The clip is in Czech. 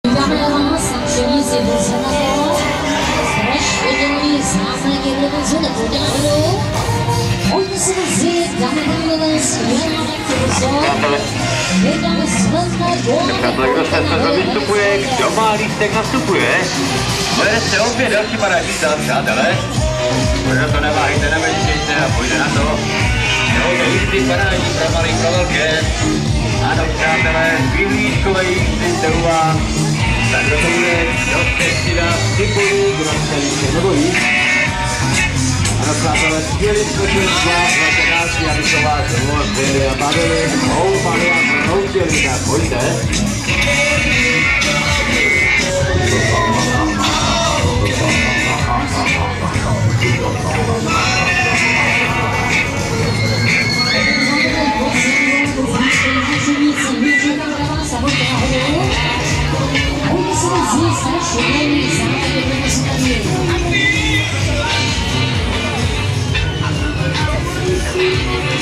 Vítáme vás na všemíci Brzeného, strašně zázraky Levenzu nepodělají. Pojďte se vzít, dáme tam Levenz, uděláme kurzo. Vydáme svatné bohaté. Přátelé, kdo se vystupuje, kdo má lístek nastupuje. Bude se opět další parážíta, přátelé. Možná to neváhejte, nemečtějte a pojďte na to. Dovolte jízdy paráží pro malý, pro velké. Ano, přátelé, vyhlídkové jízdy jste u vás. Tak kdo to bude, kdo se si dá připojí, kdo se líště nebojí. Ano, přátelé, skvělý skočil z vás, velké dálky, aby se vás rozvěli a bavili, houpali a proutili, tak pojďte. Thank you.